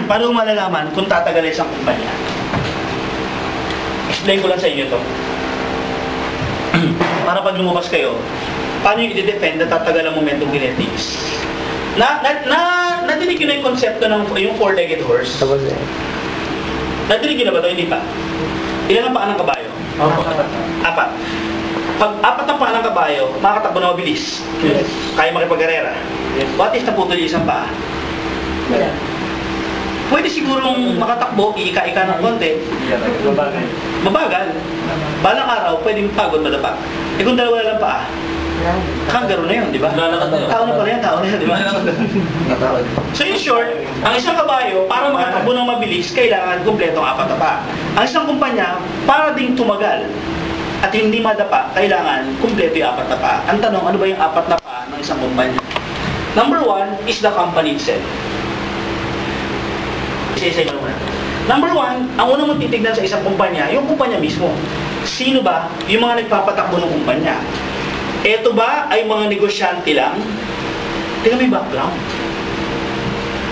paano mo malalaman kung tatagal isang kumpanya? Explain ko lang sa inyo to. Para pag lumabas kayo, paano yung i-defend na tatagal ang momentum kinetics? Nadinig yun na yung konsepto ng yung four-legged horse? Tapos eh. Nadinig yun na ba ito? Hindi pa. Ilan ang paa ng kabayo? Apat. Pag apat ang paa ng kabayo, makakatakbo na mabilis. Yes. Kaya makipag-arera. Yes. What if naputol yung isang paa? Wala. Pwede sigurong makatakbo, iika-ika ng konti. Mabagal. Mabagal. Balang araw, pwedeng pagod madapa. Eh kung dalawa lang paa, kangaroo na yun, di ba? Tao na pala yan, tao na yan, di ba? So in short, ang isang kabayo, para makatakbo ng mabilis, kailangan kumpletong apat na paa. Ang isang kumpanya, para ding tumagal at hindi madapa, kailangan kumpleto yung apat na paa. Ang tanong, ano ba yung apat na paa ng isang kumpanya? Number one is the company itself. Isa-isa muna. Number one, ang unang mong titignan sa isang kumpanya, yung kumpanya mismo. Sino ba yung mga nagpapatakbo ng kumpanya? Ito ba ay mga negosyante lang? Tingnan mo yung background.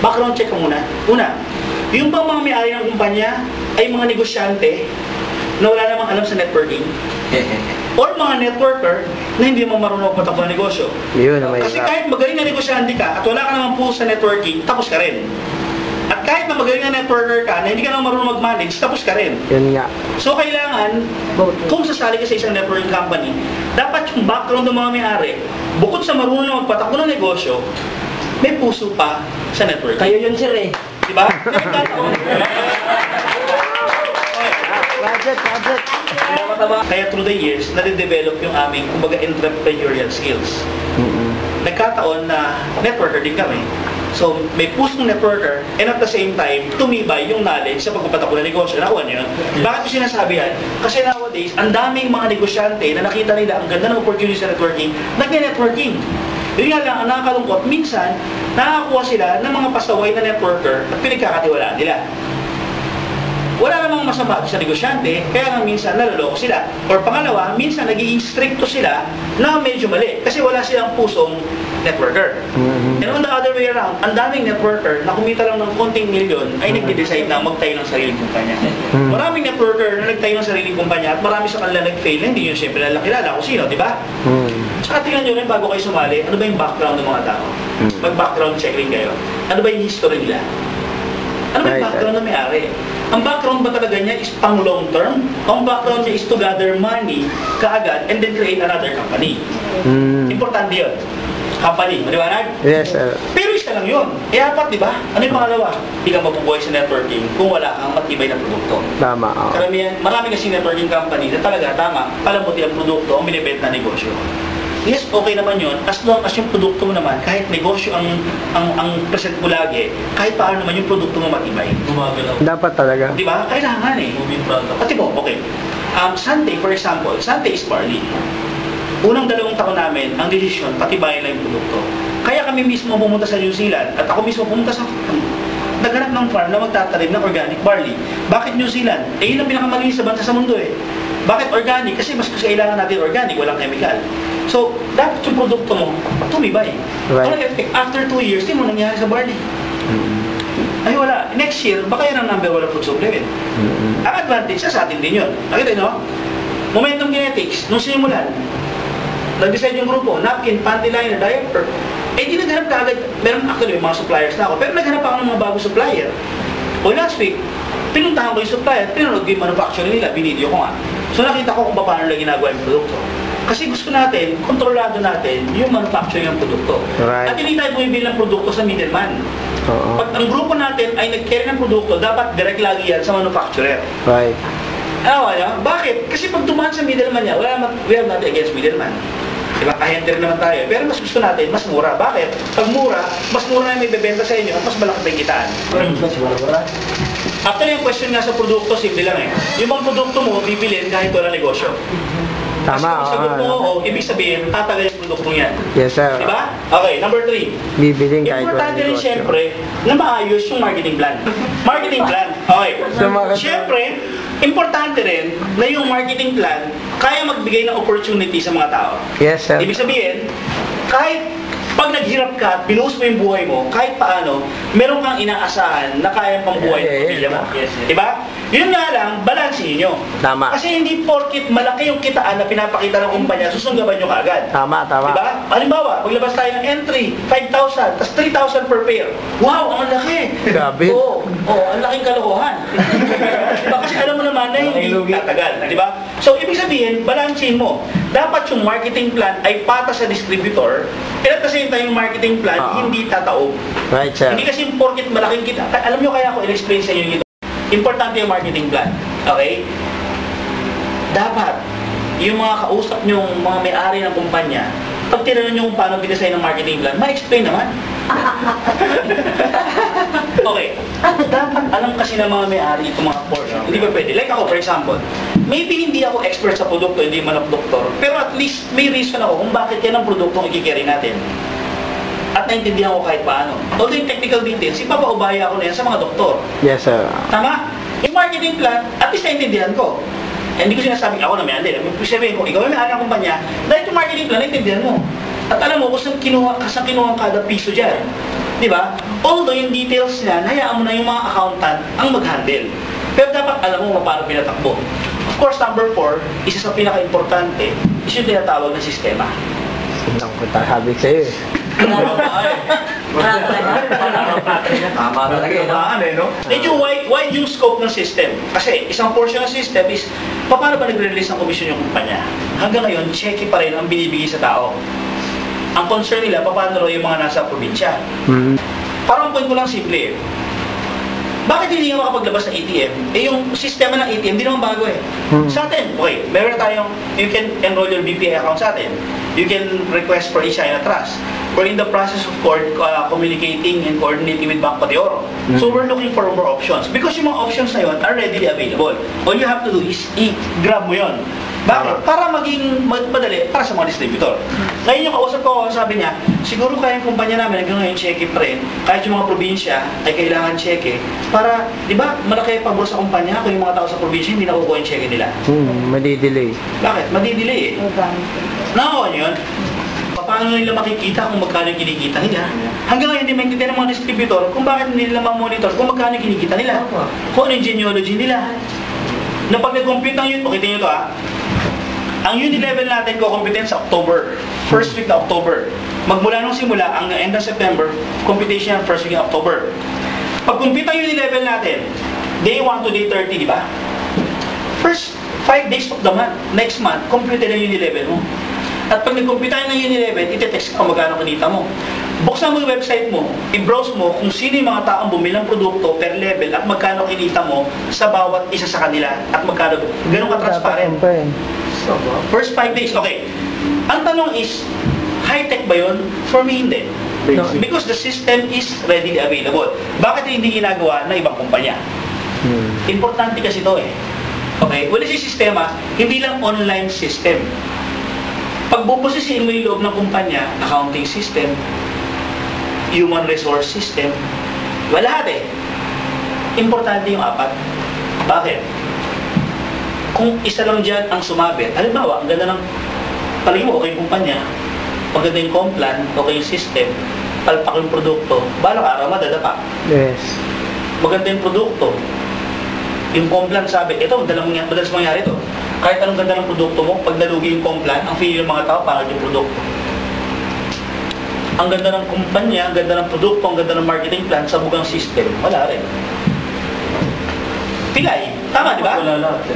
Background check ko muna. Una, yung bang mga may-ari ng kumpanya ay mga negosyante na wala namang alam sa networking? Or mga networker na hindi mo marunong patakbo ng negosyo? Yun, may Kasi kahit magaling na negosyante ka at wala ka naman po sa networking, tapos ka rin. At kahit na magaling na networker ka na hindi ka naman marunong mag-manage, tapos ka rin. Yun nga. So kailangan, kung sasali ka sa isang networking company, dapat yung background ng mga may-ari, bukod sa marunong na magpatakbo ng negosyo, may puso pa sa networking. Kayo yun, sir eh. Diba? Budget. Kaya through the years, nade-develop yung aming, kumbaga, entrepreneurial skills. Nagkataon na networker din kami. So, may pusong networker and at the same time, tumibay yung knowledge sa pagpapatakbo ng negosyo. Nakuha niyo yun? Bakit ko sinasabi yan? Kasi nowadays, ang daming mga negosyante na nakita nila ang ganda ng opportunity sa networking, nag-networking. Yun nga lang, ang nakakalungkot, minsan, nakakuha sila ng mga pasaway na networker at pinagkakatiwalaan nila. Wala namang masama sa negosyante, kaya nga minsan naloloko sila. Or pangalawa, minsan nagiging stricto sila na medyo mali kasi wala silang pusong networker. And on the other way around, ang daming networker na kumita lang ng konting milyon ay nagde-decide na magtayo ng sariling kumpanya. Maraming networker na nagtayo ng sariling kumpanya at marami sa kanila nag-fail na hindi yun siyempre nakilala kung sino, di ba? Saka tingnan nyo rin bago kayo sumali, ano ba yung background ng mga tao? Mag-background check rin kayo. Ano ba yung history nila? Ano ba yung background na may-ari? Ang background ba talaga niya is pang long term? Ang background niya is to gather money kaagad and then create another company. Importante yun. Company, maliwanag? Yes, sir. Pero isa lang yun. E apat, di ba? Ano yung pangalawa? Hindi ka mabubuhay sa networking kung wala kang matibay na produkto. Tama. Karamihan, marami kasi networking company na talaga, tama, palamuti ang produkto ang binibenta na negosyo. Yes, okay naman yun. As long as yung produkto mo naman, kahit negosyo ang present mo lagi, kahit paano naman yung produkto mo matibay. Gumagalaw. Dapat talaga. Di ba? Kailangan eh. Moving product. Pati mo, okay. Sunday, for example, Sunday is barley. Unang 2 taon namin, ang desisyon, patibayan lang yung produkto. Kaya kami mismo pumunta sa New Zealand at ako mismo pumunta sa naghanap ng farm na magtatanim ng organic barley. Bakit New Zealand? Eh, yun ang pinakamalinis sa bansa sa mundo eh. Bakit organic? Kasi mas kailangan natin organic, walang chemical. So, dapat yung produkto mo, tumibay. Right. Ano effect? After 2 years, di mo nangyari sa barley. Ay wala. Next year, baka yan ang number 1 food supplement. Ang advantage sa atin din yun. Nakita nyo? Momentum Genetics, nung sinimulan, nag-decide yung grupo, napkin, panty liner, diaper. Eh di naghanap ka agad, meron actually may mga suppliers na ako, pero naghanap ako ng mga bagong supplier. O last week, pinuntahan ko yung supplier, pinanood ko yung manufacturing nila, binideo ko nga. So nakita ko kung paano nila ginagawa yung produkto. Kasi gusto natin, kontrolado natin yung manufacturing ng produkto. Right. At hindi tayo bumibili ng produkto sa middleman. Pag ang grupo natin ay nag-carry ng produkto, dapat direct lagi yan sa manufacturer. Right. Ano niya? Bakit? Kasi pag tumahan sa middleman niya, we have nothing against middleman. Diba? Ahente rin naman tayo. Pero mas gusto natin, mas mura. Bakit? Pag mura, mas mura na may bebenta sa inyo at mas malaki pa yung kitaan. After yung question nga sa produkto, simple lang eh. Yung mga produkto mo, bibilin kahit wala negosyo. Tama. Kasi kung sagot mo, ibig sabihin, tatagal yung produkto yan. Yes, sir. Diba? Okay, number 3. Bibiling kahit wala Importante rin negosyo. siyempre na maayos yung marketing plan. Marketing plan. Okay. Siyempre, importante rin na yung marketing plan kaya magbigay ng opportunity sa mga tao. Yes, sir. Ibig sabihin, kahit Pag naghirap ka at binuhos mo yung buhay mo, kahit paano, meron kang inaasahan na kaya pang buhay ng pamilya mo. Diba? Yun nga lang, balansin nyo. Tama. Kasi hindi porkit malaki yung kitaan na pinapakita ng kumpanya, susunggaban nyo kagad. Tama. Diba? Halimbawa, maglabas tayo ng entry, 5,000, tas 3,000 per pair. Wow, ang laki! Grabe. Oo, ang laking kalokohan. Diba? Kasi alam mo naman na hindi tatagal. Diba? So, ibig sabihin, balansin mo. Dapat yung marketing plan ay patas sa distributor, and at the same time, yung marketing plan, hindi tataob. Right, sir. Hindi kasi porkit malaking kita. Alam nyo kaya ako in-explain sa inyo ito. Importante yung marketing plan. Okay? Dapat, yung mga kausap nyo, mga may-ari ng kumpanya, pag tinanong nyo kung paano binasign ng marketing plan, ma-explain naman. Okay. Dapat alam kasi ng mga may-ari itong mga portion. Hindi ba pwede? Like ako, for example, maybe hindi ako expert sa produkto, hindi man ako doktor, pero at least may reason ako kung bakit yan ang produkto ang ikikerry natin. At naintindihan ko kahit paano. Although yung technical details, ipapaubaya ako na yan sa mga doktor. Yes, sir. Tama? Yung marketing plan, at least naintindihan ko. Hindi ko sinasabing ako na may andin. Sabihin ko, ikaw ay may ng kumpanya, dahil yung marketing plan, naintindihan mo. At alam mo kung saan kinuha ang kada piso dyan. Di ba? Although yung details niyan, hayaan mo na yung mga accountant ang mag-handle. Pero dapat alam mo paano pinatakbo. Of course, number 4, isa sa pinaka-importante, is yung tinatawag na sistema. Sinang ko sabi sa'yo eh. Tama talaga eh, no? Medyo wide yung scope ng system. Kasi isang portion ng system is, paano ba nagre-release ng komisyon yung kumpanya? Hanggang ngayon, checky pa rin ang binibigay sa tao. Ang concern nila, paano yung mga nasa probinsya. Parang point ko lang simple eh. Bakit hindi nga makapaglabas ng ATM? Eh yung sistema ng ATM, hindi naman bago eh. Sa atin, okay, meron tayong, you can enroll your BPI account sa atin. You can request for China Trust. We're in the process of communicating and coordinating with Banco de Oro. So we're looking for more options. Because yung mga options na yun are readily available. All you have to do is i-grab mo yun. Bakit? Para maging madali para sa mga distributor. Ngayon yung kausap ko, sabi niya, siguro kaya yung kumpanya namin hanggang ngayon cheque pa rin, kahit yung mga probinsya ay kailangan cheque, para, di ba, malaki pabor sa kumpanya kung yung mga tao sa probinsya hindi nakukuha yung cheque nila. Madidelay. Bakit? Madidelay eh. Nakakuha niyo yun? Paano nila makikita kung magkano yung kinikita nila? Hanggang ngayon, hindi maintindihan ng mga distributor kung bakit hindi nila ma-monitor kung magkano yung kinikita nila. Kung ano yung genealogy nila. Na pag nag-compute ang yun, pakita nyo ito ang unit level natin ko-compute sa October. First week na October. Magmula nung simula, ang end of September, computation first week na October. Pag compute ang unit level natin, day 1 to day 30, di ba? First 5 days of the month, next month, compute ang unit level mo. At pag nag-compute tayo ng unit level, ite-text ka magkano kinita mo. Buksan mo yung website mo, i-browse mo kung sino yung mga taong bumili ng produkto per level at magkano kinita mo sa bawat isa sa kanila at magkano. Ganun ka-transparent. First 5 days, okay. Ang tanong is, high-tech ba yun? For me, hindi. No, because the system is readily available. Bakit hindi ginagawa ng ibang kumpanya? Importante kasi ito eh. Okay, wala si sistema, hindi lang online system. Pag bubusisiin mo yung loob ng kumpanya, accounting system, human resource system, wala lahat eh. Importante yung 4. Bakit? Kung isa lang dyan ang sumabit, halimbawa, ang ganda ng palagi mo, okay yung kumpanya, maganda yung complan, okay yung system, palpak yung produkto, balang araw madadapa. Yes. Maganda yung produkto, yung complan sabi, ito, madalas mangyari ito. Kahit anong ganda ng produkto mo, pag nalugi yung complan, ang feeling ng mga tao, parang yung produkto. Ang ganda ng kumpanya, ang ganda ng produkto, ang ganda ng marketing plan, sa bugang system, wala rin. Pilay. Tama, di ba? Wala lahat.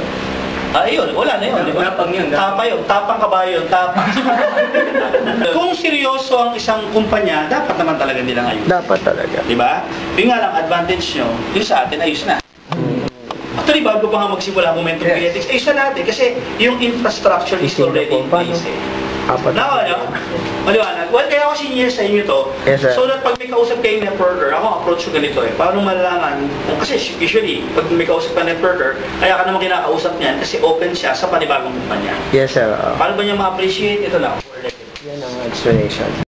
Ayun, wala na yun, di ba? Tapang yun. Tapa yun, tapang kabayo yun, tapang. Kung seryoso ang isang kumpanya, dapat naman talaga nilang ayun. Dapat talaga. Di ba? Yung nga lang, advantage nyo, yung sa atin, ayos na. Actually, bago pa nga magsimula ang Momentum Creatives, ayos na natin kasi yung infrastructure is already in place eh. Nako, ano? Maliwanag. Well, kaya ako senior sa inyo to. Yes, sir. So that pag may kausap kayong networker, ako approach ko ganito eh. Paano malalaman? Kasi usually, pag may kausap ka networker, kaya ka naman kinakausap niyan kasi open siya sa panibagong kumpanya. Yes, sir. Paano ba niya ma-appreciate? Ito lang. Yan ang explanation.